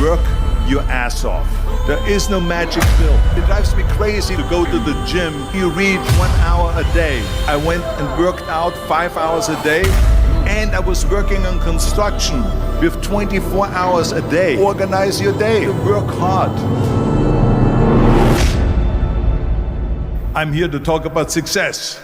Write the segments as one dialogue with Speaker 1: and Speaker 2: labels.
Speaker 1: Work your ass off. There is no magic pill. It drives me crazy to go to the gym. You read 1 hour a day. I went and worked out 5 hours a day, and I was working on construction with 24 hours a day. Organize your day. Work hard. I'm here to talk about success.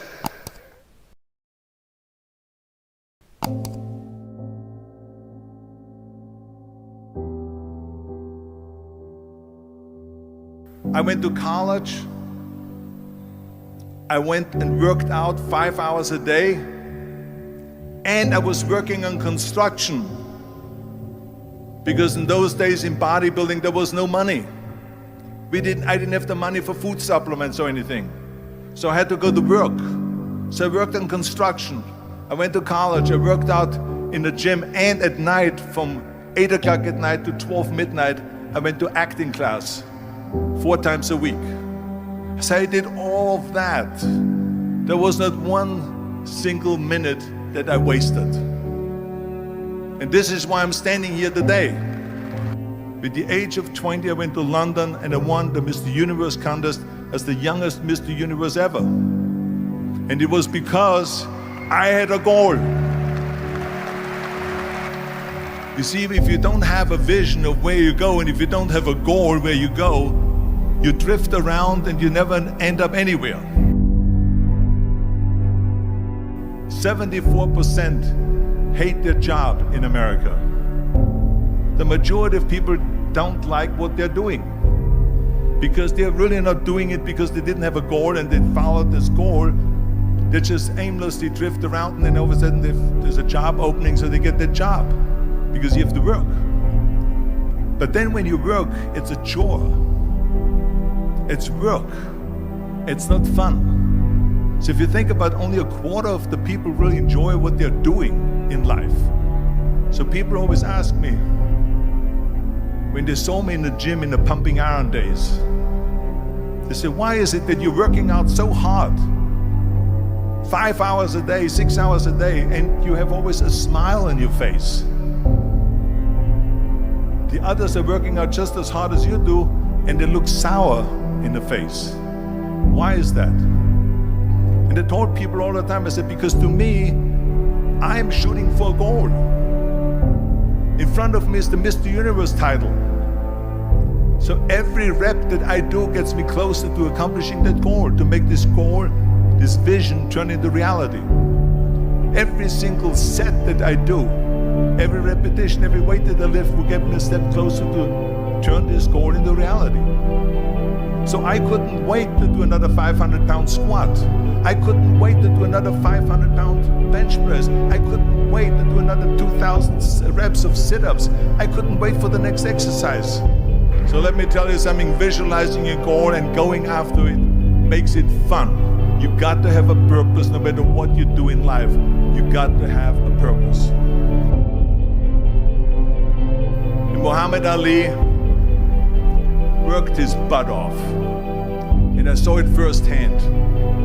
Speaker 1: I went to college. I went and worked out 5 hours a day, and I was working on construction because in those days in bodybuilding there was no money. I didn't have the money for food supplements or anything, so I had to go to work. So I worked on construction. I went to college. I worked out in the gym, and at night from 8 o'clock at night to 12 midnight I went to acting class 4 times a week. So I did all of that. There was not one single minute that I wasted. And this is why I'm standing here today. With the age of 20, I went to London and I won the Mr. Universe contest as the youngest Mr. Universe ever. And it was because I had a goal. You see, if you don't have a vision of where you go, and if you don't have a goal where you go, you drift around and you never end up anywhere. 74% hate their job in America. The majority of people don't like what they're doing because they're really not doing it because they didn't have a goal and they followed this goal. They just aimlessly drift around, and then all of a sudden there's a job opening, so they get that job because you have to work. But then when you work, it's a chore. It's work. It's not fun. So if you think about, only a quarter of the people really enjoy what they're doing in life. So people always ask me, when they saw me in the gym in the pumping iron days, they say, why is it that you're working out so hard? 5 hours a day, 6 hours a day, and you have always a smile on your face. The others are working out just as hard as you do, and they look sour in the face. Why is that? And I told people all the time, I said, because to me, I'm shooting for a goal. In front of me is the Mr. Universe title. So every rep that I do gets me closer to accomplishing that goal, to make this goal, this vision, turn into reality. Every single set that I do, every repetition, every weight that I lift will get me a step closer to turn this goal into reality. So I couldn't wait to do another 500-pound squat. I couldn't wait to do another 500-pound bench press. I couldn't wait to do another 2,000 reps of sit-ups. I couldn't wait for the next exercise. So let me tell you something, visualizing your goal and going after it makes it fun. You got to have a purpose no matter what you do in life. You got to have a purpose. And Muhammad Ali worked his butt off, and I saw it firsthand.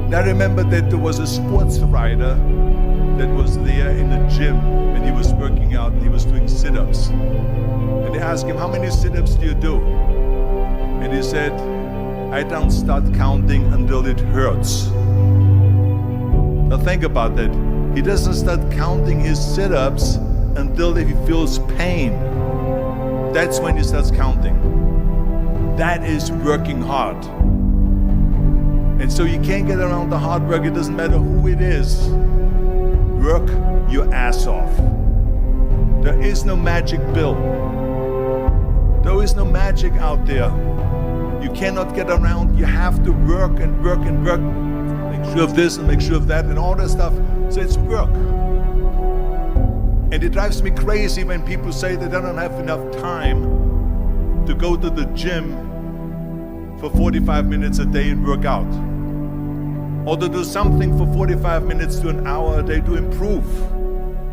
Speaker 1: And I remember that there was a sports writer that was there in the gym when he was working out and he was doing sit-ups. And they asked him, how many sit-ups do you do? And he said, I don't start counting until it hurts. Now think about that. He doesn't start counting his sit-ups until he feels pain. That's when he starts counting. That is working hard. And so you can't get around the hard work. It doesn't matter who it is. Work your ass off. There is no magic pill. There is no magic out there. You cannot get around. You have to work and work and work. Make sure of this and make sure of that and all that stuff. So it's work. And it drives me crazy when people say that they don't have enough time to go to the gym for 45 minutes a day and work out, or to do something for 45 minutes to an hour a day to improve,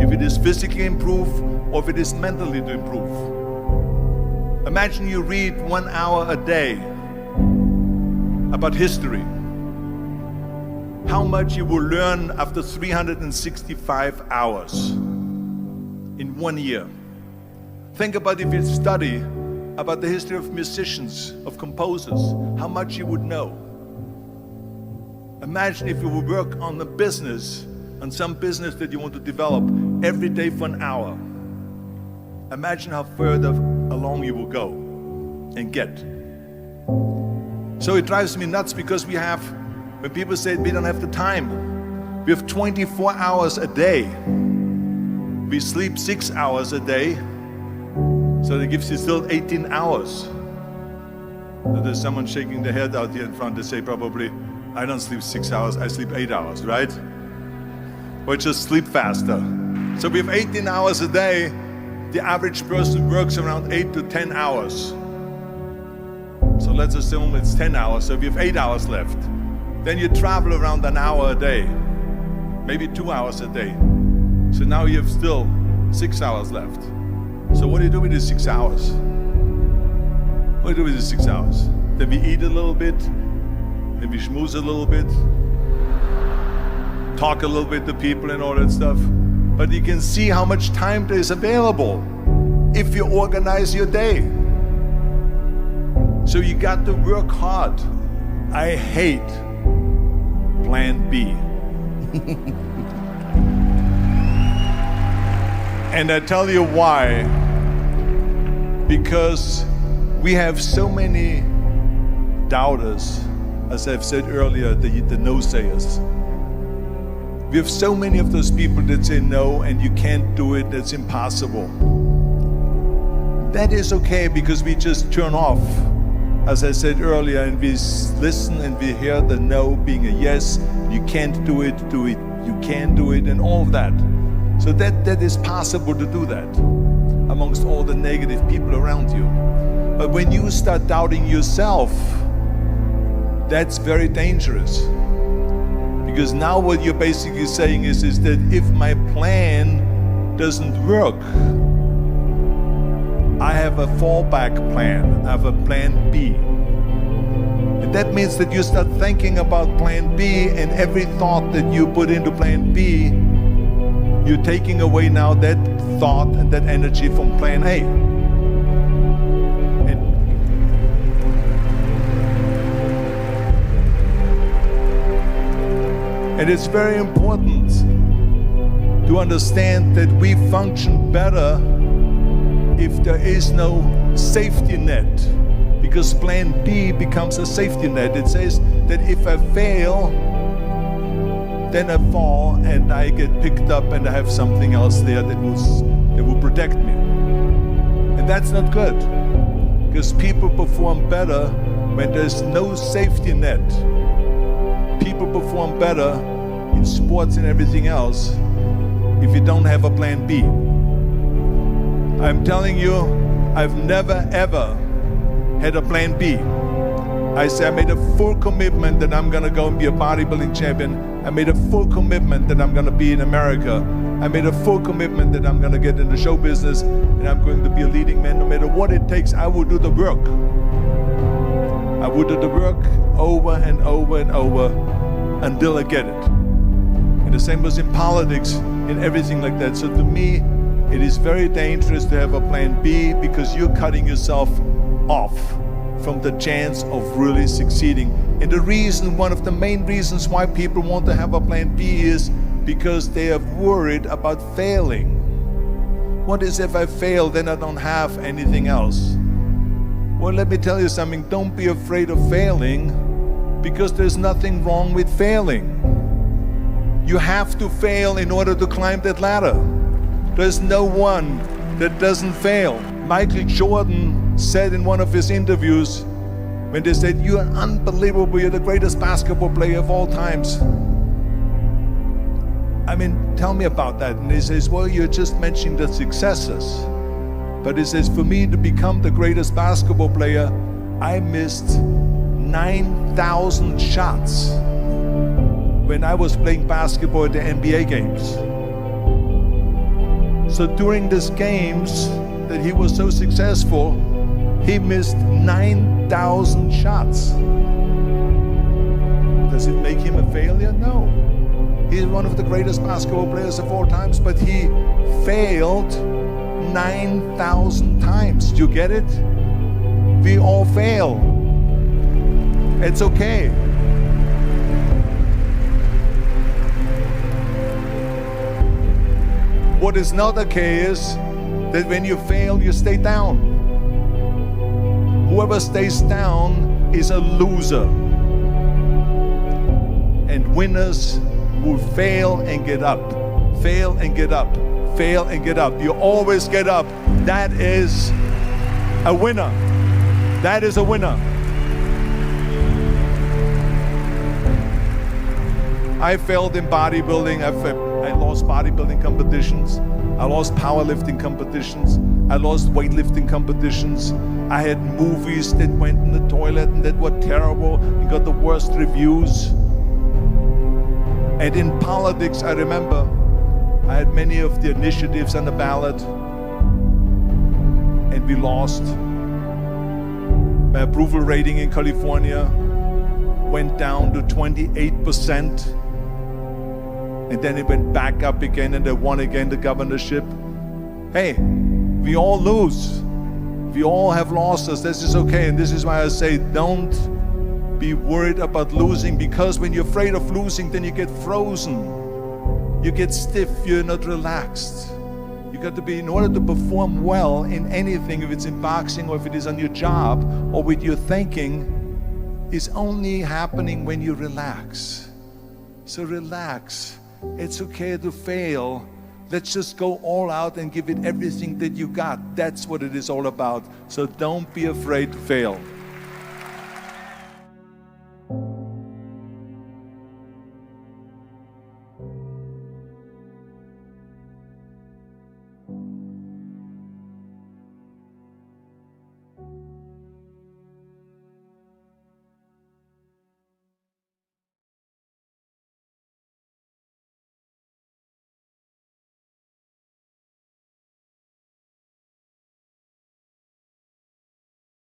Speaker 1: if it is physically improve or if it is mentally to improve. Imagine you read 1 hour a day about history. How much you will learn after 365 hours in 1 year. Think about if you study about the history of musicians, of composers, how much you would know. Imagine if you would work on a business, on some business that you want to develop every day for an hour. Imagine how further along you will go and get. So it drives me nuts because when people say we don't have the time, we have 24 hours a day. We sleep 6 hours a day, so that gives you still 18 hours. So there's someone shaking their head out here in front to say probably, I don't sleep 6 hours, I sleep 8 hours, right? Or just sleep faster. So we have 18 hours a day. The average person works around 8 to 10 hours. So let's assume it's 10 hours, so we have 8 hours left. Then you travel around an hour a day, maybe 2 hours a day. So now you have still 6 hours left. So what do you do with these 6 hours? What do you do with these 6 hours? Then we eat a little bit, then we schmooze a little bit, talk a little bit to people and all that stuff. But you can see how much time there is available if you organize your day. So you got to work hard. I hate plan B. And I tell you why. Because we have so many doubters, as I've said earlier, the no-sayers. We have so many of those people that say no and you can't do it, that's impossible. That is okay because we just turn off, as I said earlier, and we listen and we hear the no being a yes. You can't do it, you can do it, and all of that. So that is possible to do that amongst all the negative people around you. But when you start doubting yourself, that's very dangerous. Because now what you're basically saying is that if my plan doesn't work, I have a fallback plan, I have a plan B. And that means that you start thinking about plan B, and every thought that you put into plan B, you're taking away now that thought and that energy from plan A. And it's very important to understand that we function better if there is no safety net, because plan B becomes a safety net. It says that if I fail, then I fall and I get picked up and I have something else there that will protect me. And that's not good, because people perform better when there's no safety net. People perform better in sports and everything else if you don't have a plan B. I'm telling you, I've never ever had a plan B. I made a full commitment that I'm gonna go and be a bodybuilding champion. I made a full commitment that I'm gonna be in America. I made a full commitment that I'm gonna get in the show business and I'm going to be a leading man. No matter what it takes, I will do the work. I will do the work over and over and over until I get it. And the same was in politics and everything like that. So to me, it is very dangerous to have a plan B, because you're cutting yourself off from the chance of really succeeding. And the reason, one of the main reasons why people want to have a plan B is because they are worried about failing. What is if I fail, then I don't have anything else? Well, let me tell you something, don't be afraid of failing, because there's nothing wrong with failing. You have to fail in order to climb that ladder. There's no one that doesn't fail. Michael Jordan said in one of his interviews, when they said, "You're unbelievable, you're the greatest basketball player of all times." I mean, tell me about that. And he says, well, you're just mentioning the successes. But he says, for me to become the greatest basketball player, I missed 9,000 shots when I was playing basketball at the NBA games. So during these games that he was so successful, he missed 9,000 shots. Does it make him a failure? No. He's one of the greatest basketball players of all times, but he failed 9,000 times. Do you get it? We all fail. It's okay. What is not okay is that when you fail, you stay down. Whoever stays down is a loser. And winners will fail and get up, fail and get up, fail and get up. You always get up. That is a winner. That is a winner. I failed in bodybuilding. I lost bodybuilding competitions. I lost powerlifting competitions. I lost weightlifting competitions. I had movies that went in the toilet and that were terrible and got the worst reviews. And in politics, I remember I had many of the initiatives on the ballot, and we lost. My approval rating in California went down to 28%, and then it went back up again, and I won again the governorship. Hey, we all lose. We all have losses. This is okay, and this is why I say don't be worried about losing, because when you're afraid of losing, then you get frozen. You get stiff, you're not relaxed. You got to be, in order to perform well in anything, if it's in boxing or if it is on your job or with your thinking, is only happening when you relax. So relax. It's okay to fail. Let's just go all out and give it everything that you got. That's what it is all about. So don't be afraid to fail.